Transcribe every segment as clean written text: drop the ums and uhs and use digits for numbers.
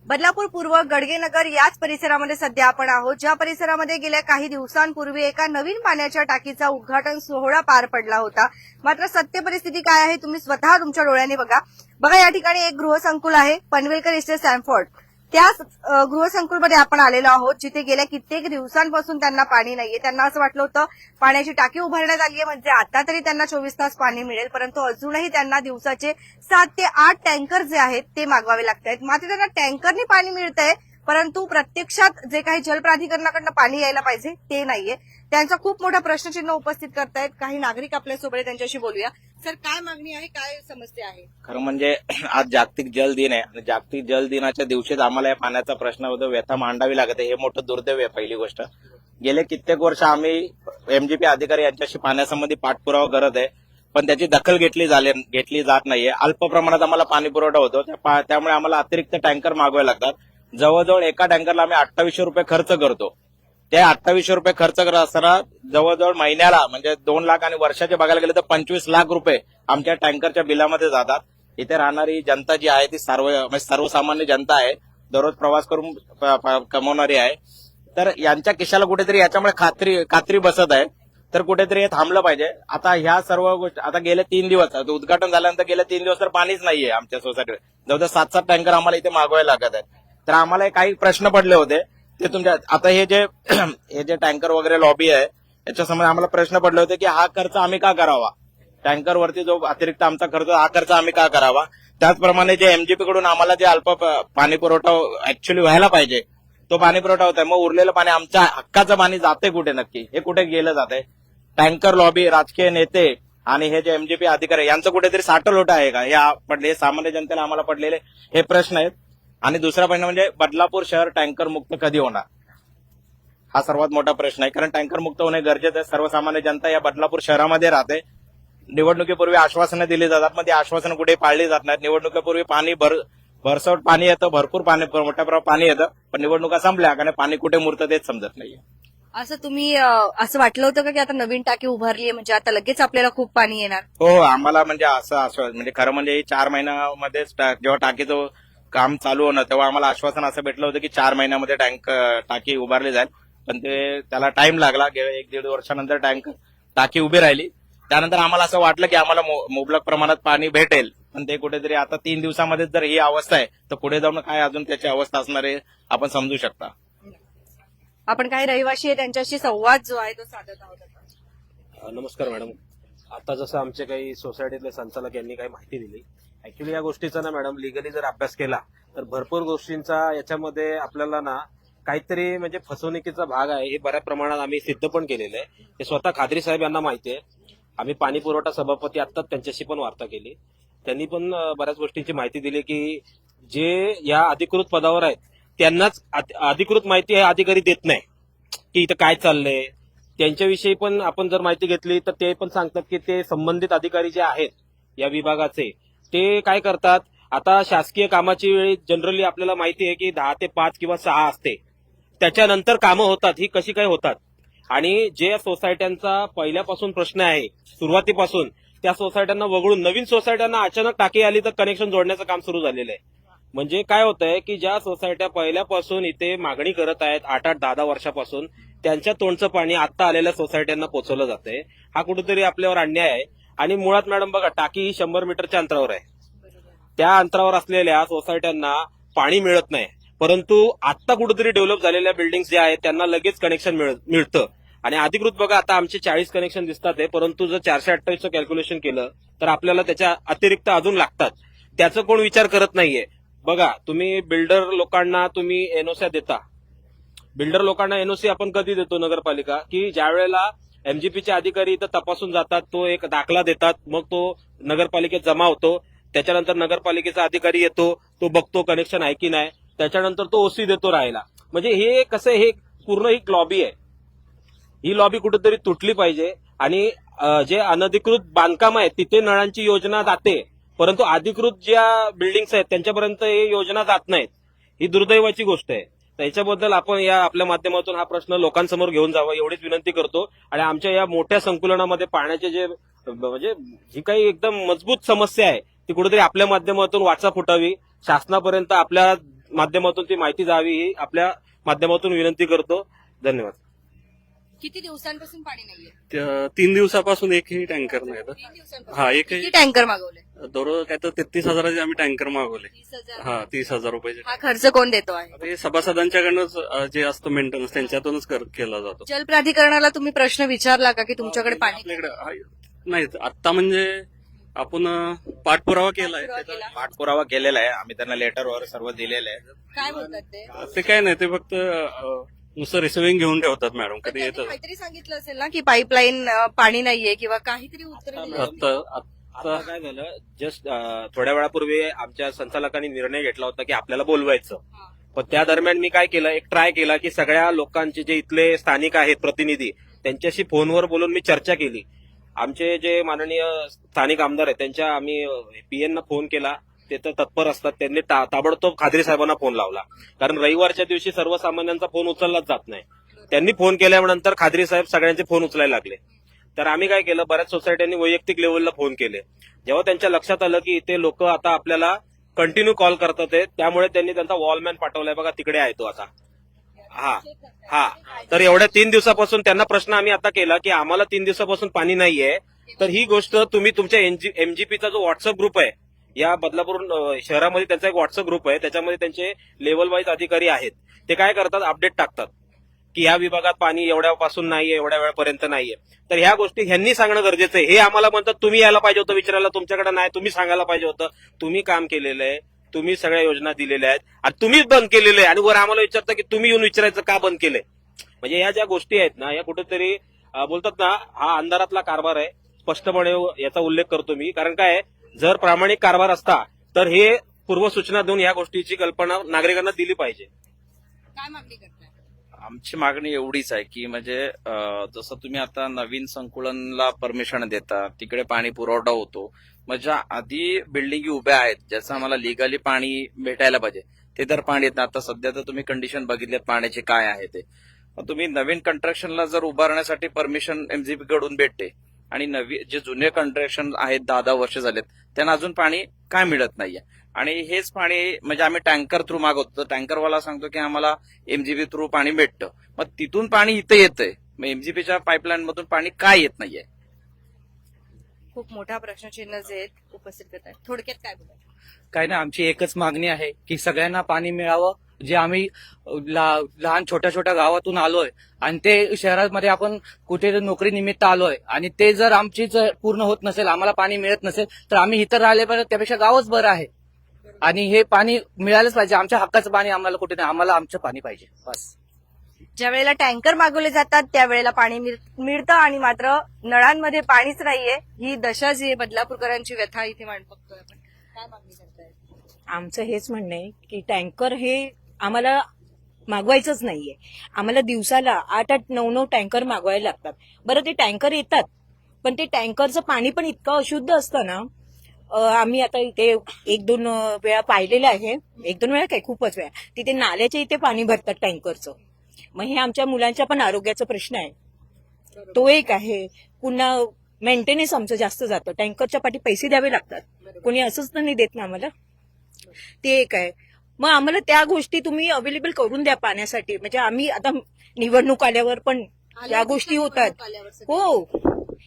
बदलापूर पूर्व गडगेनगर याच परिसरामध्ये सध्या आपण आहोत, ज्या परिसरामध्ये गेल्या काही दिवसांपूर्वी एका नवीन पाण्याच्या टाकीचा उद्घाटन सोहळा पार पडला होता. मात्र सत्य परिस्थिती काय आहे तुम्ही स्वतः तुमच्या डोळ्यांनी बघा. या ठिकाणी एक गृहसंकुल आहे, पनवेलकर इस्टेट सॅमफोर्ड. त्याच गृहसंकुलमध्ये आपण आलेलो आहोत, जिथे गेल्या कित्येक दिवसांपासून त्यांना पाणी नाहीये. त्यांना असं वाटलं होतं पाण्याची टाकी उभारण्यात आली आहे म्हणजे आता तरी त्यांना 24 तास पाणी मिळेल, परंतु अजूनही त्यांना दिवसाचे 7 ते 8 टँकर जे आहेत ते मागवावे लागत आहेत. मात्र त्यांना टँकरनी पाणी मिळतंय, परंतु प्रत्यक्षात जे काही जलप्राधिकरणाकडनं पाणी यायला पाहिजे ते नाहीये. त्यांचा खूप मोठा प्रश्नचिन्ह उपस्थित करतायत. काही नागरिक आपल्यासोबत आहेत, त्यांच्याशी बोलूया. सर, काय मागणी आहे, काय समस्या आहे? खरं म्हणजे आज जागतिक जल दिन आहे आणि जागतिक जल दिनाच्या दिवशीच आम्हाला या पाण्याचा प्रश्नाबद्दल व्यथा मांडावी लागत आहे. हे मोठं दुर्दैव आहे. पहिली गोष्ट, गेले कित्येक वर्ष आम्ही एमजीपी अधिकारी यांच्याशी पाण्यासंबंधी पाठपुरावा करत आहे, पण त्याची दखल घेतली जात नाहीये. अल्प प्रमाणात आम्हाला पाणी पुरवठा होतो, त्यामुळे आम्हाला अतिरिक्त टँकर मागवावे लागतात. जवळजवळ एका टँकरला आम्ही 2800 रुपये खर्च करतो. त्या 2800 रुपये खर्च करत असताना जवळजवळ महिन्याला म्हणजे 2 लाख आणि वर्षाचे बघायला गेले तर 25 लाख रुपये आमच्या टँकरच्या बिलामध्ये जातात. इथे राहणारी जनता जी आहे ती सर्वसामान्य जनता आहे, दररोज प्रवास करून कमवणारी आहे. तर यांच्या खिशाला कुठेतरी याच्यामुळे खात्री बसत आहे. तर कुठेतरी हे थांबलं पाहिजे. आता ह्या सर्व गोष्टी आता गेले 3 दिवस उद्घाटन झाल्यानंतर गेले 3 दिवस तर पाणीच नाहीये आमच्या सोसायटीवर. जवळजवळ 7-7 टँकर आम्हाला इथे मागवायला लागत आहेत. तर आम्हाला काही प्रश्न पडले होते ते तुमच्या आता हे जे टँकर वगैरे लॉबी आहे याच्यासमोर आम्हाला प्रश्न पडले होते की हा खर्च आम्ही का करावा, टँकरवरती जो अतिरिक्त आमचा खर्च हा खर्च आम्ही का करावा. त्याचप्रमाणे जे एमजीपी कडून आम्हाला जे अल्प पाणी पुरवठा ऍक्च्युअली व्हायला पाहिजे तो पाणी पुरवठा होत आहे, मग उरलेलं पाणी आमच्या हक्काचं पाणी जाते कुठे, नक्की हे कुठे गेलं जाते? टँकर लॉबी, राजकीय नेते आणि हे जे एमजीपी अधिकारी यांचं कुठेतरी साठलोट आहे का? हे सामान्य जनतेला आम्हाला पडलेले हे प्रश्न आहेत. आणि दुसरा प्रश्न म्हणजे बदलापूर शहर टँकर मुक्त कधी होणार, हा सर्वात मोठा प्रश्न आहे. कारण टँकर मुक्त होणे गरजेचं आहे. सर्वसामान्य जनता या बदलापूर शहरामध्ये राहते. निवडणुकीपूर्वी आश्वासनं दिली जातात, मग ती आश्वासनं कुठे पाळली जात नाहीत. निवडणुकीपूर्वी पाणी भरसोट पाणी येतं, भरपूर पाणी, मोठ्या प्रमाणात पाणी येतं, पण निवडणुका संपल्या कारण पाणी कुठे मुरतं तेच समजत नाहीये. असं तुम्ही असं वाटलं होतं का की आता नवीन टाकी उभारली आहे म्हणजे आता लगेच आपल्याला खूप पाणी येणार? हो, आम्हाला म्हणजे असं म्हणजे खरं म्हणजे 4 महिन्यामध्ये जेव्हा टाकीचं काम चालू होणं तेव्हा आम्हाला आश्वासन असं भेटलं होतं की 4 महिन्यामध्ये टाकी उभारली जाईल, पण त्याला टाइम लागला. गेल्या 1-1.5 वर्षानंतर टाकी उभी राहिली. त्यानंतर आम्हाला असं वाटलं की आम्हाला मुबलक प्रमाणात पाणी भेटेल, पण ते कुठेतरी आता 3 दिवसामध्ये जर ही अवस्था आहे तर पुढे जाऊन काय अजून त्याची अवस्था असणार आहे आपण समजू शकता. आपण काही रहिवाशी आहे त्यांच्याशी संवाद जो आहे तो साधत आहोत. नमस्कार मॅडम. आता जसं आमचे काही सोसायटीतले संचालक यांनी काही माहिती दिली, ऍक्च्युली या गोष्टीचा ना मॅडम लिगली जर अभ्यास केला तर भरपूर गोष्टींचा याच्यामध्ये आपल्याला ना काहीतरी म्हणजे फसवणुकीचा भाग आहे हे बऱ्याच प्रमाणात आम्ही सिद्ध पण केलेलं आहे. हे स्वतः खाद्री साहेब यांना माहिती आहे. आम्ही पाणी पुरवठा सभापती आत्ताच त्यांच्याशी पण वार्ता केली, त्यांनी पण बऱ्याच गोष्टींची माहिती दिली की जे या अधिकृत पदावर आहेत त्यांनाच अधिकृत माहिती हे अधिकारी देत नाही की इथं काय चाललंय. त्यांच्याविषयी पण आपण जर माहिती घेतली तर ते पण सांगतात की ते संबंधित अधिकारी जे आहेत या विभागाचे ते काय करतात. आता शासकीय कामाची वेळ जनरली आपल्याला माहिती आहे की 10 ते 5 किंवा 6 असते, त्याच्यानंतर कामं होतात ही कशी काय होतात. आणि जे सोसायट्यांचा पहिल्यापासून प्रश्न आहे सुरुवातीपासून, त्या सोसायट्यांना वगळून नवीन सोसायट्यांना अचानक टाकी आली तर कनेक्शन जोडण्याचं काम सुरू झालेलं आहे. म्हणजे काय होतंय की ज्या सोसायट्या पहिल्यापासून इथे मागणी करत आहेत 8-8, 10-10 वर्षापासून, त्यांच्या तोंडचं पाणी आता आलेल्या सोसायट्यांना पोहोचवलं जातंय. हा कुठेतरी आपल्यावर अन्याय आहे. आणि मुळात मॅडम बघा, टाकी ही 100 मीटरच्या अंतरावर आहे. त्या अंतरावर असलेल्या सोसायट्यांना पाणी मिळत नाही, परंतु आता कुठेतरी डेव्हलप झालेल्या बिल्डिंग ज्या आहेत त्यांना लगेच कनेक्शन मिळतं. आणि अधिकृत बघा आता आमचे 40 कनेक्शन दिसतात आहे, परंतु जर 428चं कॅल्क्युलेशन केलं तर आपल्याला त्याच्या अतिरिक्त अजून लागतात. त्याचा कोण विचार करत नाहीये. बघा, तुम्ही बिल्डर लोकांना तुम्ही एनओसी देता. बिल्डर लोकांना एनओसी आपण कधी देतो नगरपालिका, की ज्या वेळेला एमजीपीचे अधिकारी इथं तपासून जातात, तो एक दाखला देतात, मग तो नगरपालिकेत जमा होतो. त्याच्यानंतर नगरपालिकेचा अधिकारी येतो, तो बघतो कनेक्शन आहे की नाही, त्याच्यानंतर तो ओसी देतो राहायला. म्हणजे हे कसं, हे पूर्ण ही लॉबी आहे. ही लॉबी कुठेतरी तुटली पाहिजे. आणि जे अनधिकृत बांधकाम आहे तिथे नळांची योजना जाते, परंतु अधिकृत ज्या बिल्डिंग्स आहेत त्यांच्यापर्यंत ही योजना जात नाहीत. ही दुर्दैवाची गोष्ट आहे. त्याच्याबद्दल आपण या आपल्या माध्यमातून हा प्रश्न लोकांसमोर घेऊन जावा एवढीच विनंती करतो. आणि आमच्या या मोठ्या संकुलनामध्ये पाण्याचे जे म्हणजे जी काही एकदम मजबूत समस्या आहे ती कुठेतरी आपल्या माध्यमातून वाचा फुटावी, शासनापर्यंत आपल्या माध्यमातून ती माहिती जावी ही आपल्या माध्यमातून विनंती करतो. धन्यवाद. किती दिवसांपासून पाणी नाहीये? 3 दिवसापासून एकही टँकर नाही. 3 दिवसांपासून. हा, एकही किती टँकर मागवले? दररोज काय तर 33,000चे आम्ही टँकर मागवले. 30,000. हा, 30,000 रुपयाचे. हा खर्च कोण देतो आहे? आता हे सभासदांच्याकडनंच जे असतं मेंटेनन्स त्यांच्यातूनच केला जातो. जल प्राधिकरणाला तुम्ही प्रश्न विचारला का की तुमच्याकडे पाणी आपल्याकडे नाही आता म्हणजे आपण पाठपुरावा केलाय. केला? पाठपुरावा केलेला आहे, आम्ही त्यांना लेटरवर सर्व दिलेलं आहे. काय बोलतात ते? ते काय नाही, ते फक्त नुसतं रिसिव्हिंग घेऊन ठेवतात मॅडम. पण कधी त्यांनी येतं काहीतरी सांगितलं असेल ना की पाईपलाईन पाणी नाहीये किंवा काहीतरी उत्तर दिलं असेल. आता काय झालं, जस्ट थोड्या वेळापूर्वी आमच्या संचालकांनी निर्णय घेतला होता की आपल्याला बोलवायचं. पण त्या दरम्यान मी काय केलं, एक ट्राय केला की सगळ्या लोकांचे जे इथले स्थानिक आहेत प्रतिनिधी त्यांच्याशी फोनवर बोलून मी चर्चा केली. आमचे जे माननीय स्थानिक आमदार आहेत त्यांच्या आम्ही पीएनना फोन केला, ते तर तत्पर असतात. त्यांनी ताबडतोब खादरी साहेबांना फोन लावला, कारण रविवारच्या दिवशी सर्वसामान्यांचा फोन उचललाच जात नाही. त्यांनी फोन केल्यानंतर खादरी साहेब सगळ्यांचे फोन उचलायला लागले. तर आम्ही काय केलं, बऱ्याच सोसायट्यांनी वैयक्तिक लेवलला फोन केले. जेव्हा त्यांच्या लक्षात आलं की इथे लोक आता आपल्याला कंटिन्यू कॉल करतात आहेत, त्यामुळे त्यांनी त्यांचा वॉलमॅन पाठवलाय, बघा तिकडे आहे तो आता. हा, तर एवढ्या 3 दिवसापासून त्यांना प्रश्न आम्ही आता केला की आम्हाला 3 दिवसापासून पाणी नाहीये. तर ही गोष्ट तुम्ही तुमच्या एमजीपीचा जो व्हॉट्सअप ग्रुप आहे, या बदलापूर शहरामध्ये त्यांचा एक व्हॉट्सअप ग्रुप आहे, त्याच्यामध्ये त्यांचे लेवल वाईज अधिकारी आहेत. ते काय करतात, अपडेट टाकतात की या विभागात पाणी एवढ्यापासून नाहीये, एवढ्या वेळापर्यंत नाहीये. तर ह्या गोष्टी ह्यांनी सांगणं गरजेचं आहे. हे आम्हाला म्हणतात तुम्ही यायला पाहिजे होतं विचारायला, तुमच्याकडे नाही, तुम्ही सांगायला पाहिजे होतं. तुम्ही काम केलेलं आहे, तुम्ही सगळ्या योजना दिलेल्या आहेत आणि तुम्हीच बंद केलेले आहे, आणि वर आम्हाला विचारता की तुम्ही येऊन विचारायचं का बंद केलंय. म्हणजे ह्या ज्या गोष्टी आहेत ना, या कुठेतरी बोलतात ना, हा अंधारातला कारभार आहे. स्पष्टपणे याचा उल्लेख करतो मी, कारण काय आहे, जर प्रामाणिक कारभार असता तर हे पूर्वसूचना देऊन या गोष्टीची कल्पना नागरिकांना दिली पाहिजे. काय मागणी करताय? आमची मागणी एवढीच आहे की म्हणजे जसं तुम्ही आता नवीन संकुलनला परमिशन देता, तिकडे पाणी पुरवठा होतो, मग ज्या आधी बिल्डिंगी उभ्या आहेत ज्याचं आम्हाला लिगली पाणी भेटायला पाहिजे ते तर पाणी येत नाही. आता सध्या तर तुम्ही कंडिशन बघितले पाण्याची काय आहे ते. मग तुम्ही नवीन कंस्ट्रक्शनला जर उभारण्यासाठी परमिशन एमजीपी कडून भेटते आणि जे जुने कंस्ट्रक्शन आहेत 10-10 वर्ष झालेत त्यांना अजून पाणी काय मिळत नाहीये. आणि हेच पाणी म्हणजे आम्ही टँकर थ्रू मागवतो, टँकरवाला सांगतो की आम्हाला एमजीपी थ्रू पाणी भेटतं, मग तिथून पाणी इथं येतंय, मग एमजीपीच्या पाईपलाईन मधून पाणी काय येत नाहीये. खूप मोठा प्रश्नचिन्ह जे उपस्थित करतात. थोडक्यात काय बोलतात? काय ना, आमची एकच मागणी आहे की सगळ्यांना पाणी मिळावं. जे आम्ही लहान छोट्या गावातून आलोय आणि ते शहरामध्ये आपण कुठे नोकरी निमित्त आलोय आणि ते जर आमची पूर्ण होत नसेल, आम्हाला पाणी मिळत नसेल, तर आम्ही इथं राहिले पाहिजे, त्यापेक्षा गावच बरं आहे. आणि हे पाणी मिळालंच पाहिजे. आमच्या हक्काचं पाणी आम्हाला कुठे नाही, आम्हाला आमचं पाणी पाहिजे बस. ज्या वेळेला टँकर मागवले जातात त्यावेळेला पाणी मिळतं आणि मात्र नळांमध्ये पाणीच नाहीये. ही दशा जी आहे, बदलापूरकरांची व्यथा इथे बघतोय आपण. काय मागणी करताय? आमचं हेच म्हणणं आहे की टँकर हे आम्हाला मागवायचंच नाहीये. आम्हाला दिवसाला 8-8, 9-9 टँकर मागवायला लागतात. बरं, ते टँकर येतात, पण ते टँकरचं पाणी पण इतकं अशुद्ध असतं ना. आम्ही आता इथे 1-2 वेळा पाहिलेलं आहे, 1-2 वेळा काय, खूपच वेळा तिथे नाल्याच्या इथे पाणी भरतात टँकरचं. मग हे आमच्या मुलांच्या पण आरोग्याचा प्रश्न आहे, तो एक आहे. पुन्हा मेंटेनन्स आमचं जास्त जातं, टँकरच्या पाठी पैसे द्यावे लागतात. कोणी असंच तर नाही देत ना आम्हाला, ते एक आहे. मग आम्हाला त्या गोष्टी तुम्ही अवेलेबल करून द्या पाण्यासाठी. म्हणजे आम्ही आता निवडणूक आल्यावर पण या गोष्टी होतात. हो,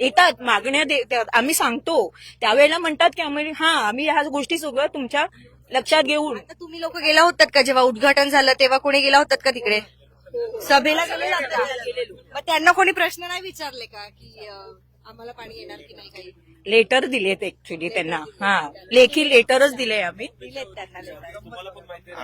येतात मागण्या आम्ही सांगतो, त्यावेळेला म्हणतात की आम्ही ह्या गोष्टी सगळं तुमच्या लक्षात घेऊन. आता तुम्ही लोक गेला होतात का जेव्हा उद्घाटन झालं तेव्हा कोणी गेला होतात का तिकडे सभेला? गेले होतात. मग त्यांना कोणी प्रश्न नाही विचारले का की आम्हाला पाणी येणार की नाही? काही लेटर दिलेत ऍक्च्युली त्यांना. लेखी लेटरच दिले आम्ही. दिलेत त्यांना letter.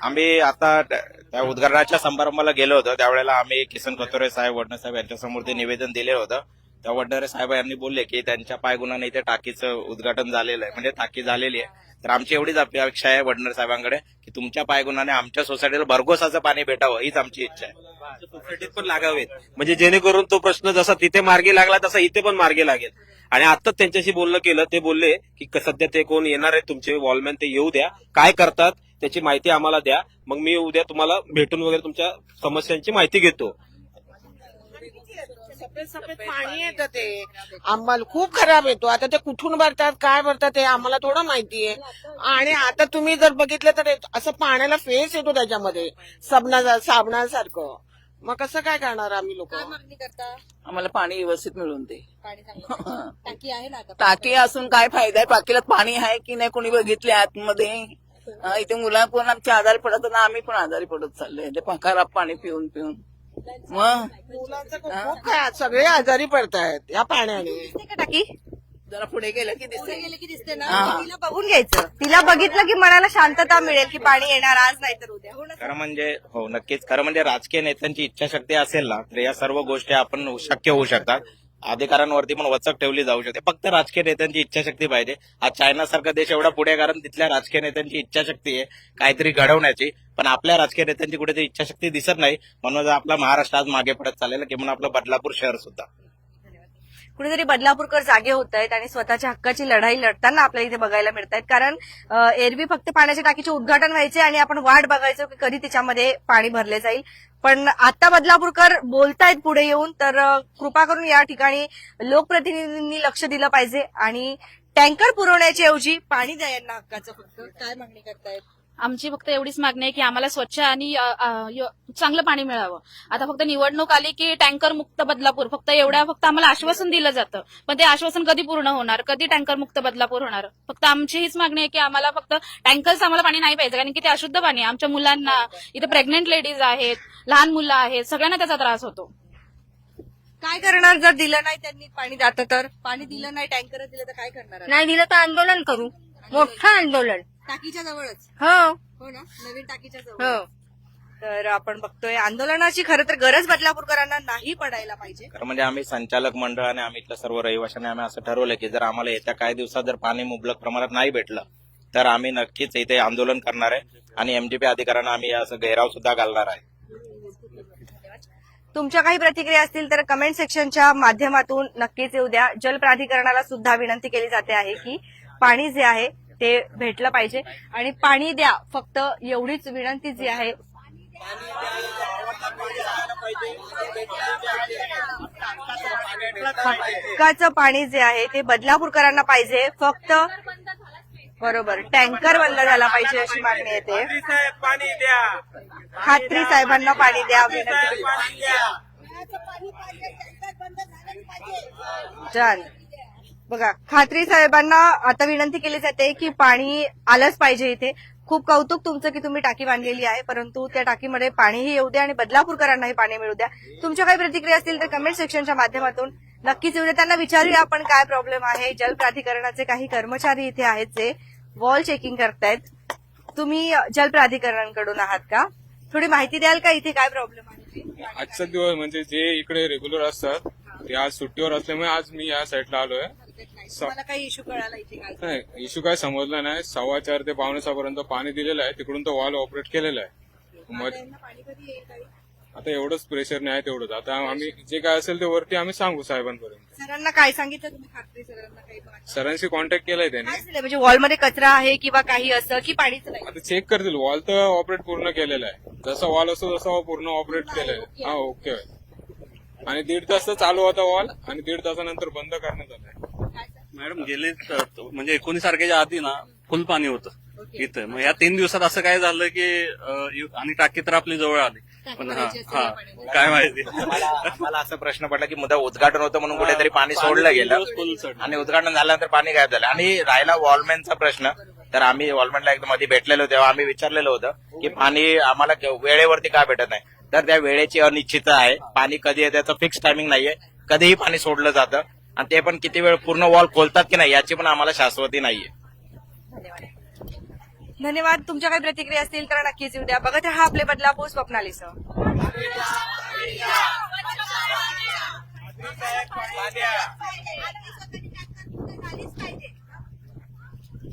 आम्ही आता त्या उद्घाटनाच्या समारंभाला गेलो होतो, त्यावेळेला आम्ही किसन कथोरे साहेब, वडणे साहेब यांच्यासमोर ते निवेदन दिले होतं. त्या वडणे साहेब यांनी बोलले की त्यांच्या पायगुणाने इथे टाकीचं उद्घाटन झालेलं आहे, म्हणजे टाकी झालेली आहे. तर आमची एवढीच अपेक्षा आहे वडनेर साहेबांकडे की तुमच्या पायगुणाने आमच्या सोसायटीला भरघोसाचं पाणी भेटावं, हीच आमची इच्छा आहे. सोसायटीत पण लागावेत, म्हणजे जेणेकरून तो प्रश्न जसा तिथे मार्गी लागला तसा इथे पण मार्गी लागेल. आणि आताच त्यांच्याशी बोलणं केलं, ते बोलले की सध्या ते कोण येणार आहे तुमचे वॉलमॅन, ते येऊ द्या, काय करतात त्याची माहिती आम्हाला द्या, मग मी उद्या तुम्हाला भेटून वगैरे तुमच्या समस्यांची माहिती घेतो. सफेद सफेद पाणी येतं ते आम्हाला खूप खराब येतो. आता ते कुठून भरतात काय भरतात ते आम्हाला थोडं माहितीये. आणि आता तुम्ही जर बघितलं तर असं पाण्याला फेस येतो त्याच्यामध्ये साबणासारखं. मग कसं काय करणार आम्ही लोक? काय मागणी करता? आम्हाला पाणी व्यवस्थित मिळून दे. पाणी चांगलं टाकी आहे ना आता? टाकी असून काय फायदा आहे? टाकीला पाणी आहे की नाही कोणी बघितले आतमध्ये? इथे मुलं पण आमच्या आजारी पडत ना, आम्ही पण आजारी पडत चाललोय ते खराब पाणी पिऊन पिऊन. मग मुलांचं खूप सगळे आजारी पडतायत या पाण्याने. दिसते का टाकी? जरा पुढे गेलं की पुढे दिसते. गेले की दिसते ना? हा. तिला बघून घ्यायचं. तिला बघितलं की मनाला शांतता मिळेल की पाणी येणार आज नाही तर उद्या. हो ना? खरं म्हणजे हो नक्कीच खरं म्हणजे राजकीय नेत्यांची इच्छाशक्ती असेल ना तर या सर्व गोष्टी आपण शक्य होऊ शकतात. अधिकाऱ्यांवरती पण वचक ठेवली जाऊ शकते. फक्त राजकीय नेत्यांची इच्छाशक्ती पाहिजे. आज चायना सारखा देश एवढा पुढे कारण तिथल्या राजकीय नेत्यांची इच्छाशक्ती आहे काहीतरी घडवण्याची. पण आपल्या राजकीय नेत्यांची कुठेतरी इच्छाशक्ती दिसत नाही. म्हणून आपला महाराष्ट्र आज मागे पडत चाललेला किंवा आपलं बदलापूर शहर सुद्धा. कुठेतरी बदलापूरकर जागे होत आहेत आणि स्वतःच्या हक्काची लढाई लढताना आपल्याला इथे बघायला मिळत आहेत. कारण एरवी फक्त पाण्याच्या टाकीचे उद्घाटन व्हायचे आणि आपण वाट बघायचो की कधी त्याच्यामध्ये पाणी भरले जाईल. पण आता बदलापूरकर बोलतायत पुढे येऊन. तर कृपा करून या ठिकाणी लोकप्रतिनिधींनी लक्ष दिलं पाहिजे आणि टँकर पुरवण्याच्या ऐवजी पाणी द्या यांना हक्काचं. फक्त काय मागणी करतायत? आमची फक्त एवढीच मागणी आहे की आम्हाला स्वच्छ आणि चांगलं पाणी मिळावं. आता फक्त निवडणूक आली की टँकर मुक्त बदलापूर फक्त आम्हाला आश्वासन दिलं जातं. पण ते आश्वासन कधी पूर्ण होणार? कधी टँकर मुक्त बदलापूर होणार? फक्त आमची हीच मागणी आहे की आम्हाला फक्त टँकर्स आम्हाला पाणी नाही पाहिजे. कारण की ते अशुद्ध पाणी आहे. आमच्या मुलांना, इथे प्रेग्नेंट लेडीज आहेत, लहान मुलं आहेत, सगळ्यांना त्याचा त्रास होतो. काय करणार जर दिलं नाही त्यांनी पाणी जातं तर? पाणी दिलं नाही, टँकर दिलं तर काय करणार? नाही दिलं तर आंदोलन करू, मोठं आंदोलन. टाकीच्या जवळच? हो हो ना, नवीन टाकीच्या जवळ. हो. तर आपण बघतोय आंदोलनाची खरं तर गरज बदलापूरकरांना नाही पडायला पाहिजे. खरं म्हणजे आम्ही संचालक मंडळ आणि आम्ही इथल्या सर्व रहिवाशांनी आम्ही असं ठरवलं की जर आम्हाला येत्या काही दिवसात जर पाणी मुबलक प्रमाणात नाही भेटलं तर आम्ही नक्कीच इथे आंदोलन करणार आहे आणि एमजीपी अधिकाऱ्यांना आम्ही असं घेराव सुद्धा घालणार आहे. तुमच्या काही प्रतिक्रिया असतील तर कमेंट सेक्शनच्या माध्यमातून नक्कीच येऊ द्या. जल प्राधिकरणाला सुद्धा विनंती केली जाते आहे की पाणी जे आहे ते भेटलं पाहिजे आणि पाणी द्या, फक्त एवढीच विनंती जी आहे. हक्काचं पाणी जे आहे ते बदलापूरकरांना पाहिजे. फक्त बरोबर टँकर बंद झाला पाहिजे अशी मागणी येते. खात्री साहेबांना पाणी द्या विनंती. छान. बघा, खात्री साहेबांना आता विनंती केली जाते की पाणी आलंच पाहिजे इथे. खूप कौतुक तुमचं की तुम्ही टाकी बांधलेली आहे, परंतु त्या टाकीमध्ये पाणीही येऊ द्या आणि बदलापूरकरांनाही पाणी मिळू द्या. तुमच्या काही प्रतिक्रिया असतील तर कमेंट सेक्शनच्या माध्यमातून नक्कीच येऊ द्या. त्यांना विचारूया आपण काय प्रॉब्लेम आहे. जल प्राधिकरणाचे काही कर्मचारी इथे आहेत जे वॉल चेकिंग करतायत. तुम्ही जल प्राधिकरणाकडून आहात का? थोडी माहिती द्याल का इथे काय प्रॉब्लेम आहे? आजचा दिवस म्हणजे जे इकडे रेग्युलर असतात ते आज सुट्टीवर असल्यामुळे आज मी या साईडला आलोय. मला काही इश्यू कळाला इथे काय? नाही, इश्यू काय समजला नाही. 4:15 ते 5:45 पर्यंत पाणी दिलेलं आहे, तिकडून तो वॉल ऑपरेट केलेला आहे. मग पाणी कधी येईल काही? आता एवढंच प्रेशर नाही आहे तेवढंच. आता आम्ही जे काय असेल ते वरती आम्ही सांगू साहेबांपर्यंत. सरांना काय सांगितलं तुम्ही? खात्री सरांना काही सरांशी कॉन्टॅक्ट केलाय त्यांनी. काय झालं म्हणजे वॉलमध्ये कचरा आहे किंवा काही असं की पाणीच नाही? आता चेक करतील. वॉल तर ऑपरेट पूर्ण केलेला आहे. जसा वॉल असतो तसा पूर्ण ऑपरेट केलेला आहे. हा, ओके. आणि 1.5 तास चालू होता वॉल आणि 1.5 तासानंतर बंद करण्यात आलाय. मॅडम गेले म्हणजे 19 तारखेच्या आधी ना फुल पाणी होतं इथं. मग या 3 दिवसात असं काय झालं की आणि टाकी तर आपली जवळ आली. पण हा काय माहिती. आम्हाला असा प्रश्न पडला की मुद्दा उद्घाटन होतं म्हणून कुठेतरी पाणी सोडलं गेलं आणि उद्घाटन झाल्यानंतर पाणी गायब झालं. आणि राहिला वॉलमॅनचा प्रश्न, तर आम्ही वॉलमॅनला एकदम मध्ये भेटलेलो तेव्हा आम्ही विचारलेलं होतं की पाणी आम्हाला वेळेवरती का भेटत नाही. तर त्या वेळेची अनिश्चितता आहे. पाणी कधी आहे त्याचं फिक्स टायमिंग नाहीये. कधीही पाणी सोडलं जातं आणि ते पण किती वेळ पूर्ण वॉल खोलतात की नाही याची पण आम्हाला शाश्वती नाहीये. धन्यवाद. तुमच्या काही प्रतिक्रिया असतील तर नक्कीच येऊ द्या. बघत राहा आपले बदलापूर स्वप्नालीसह.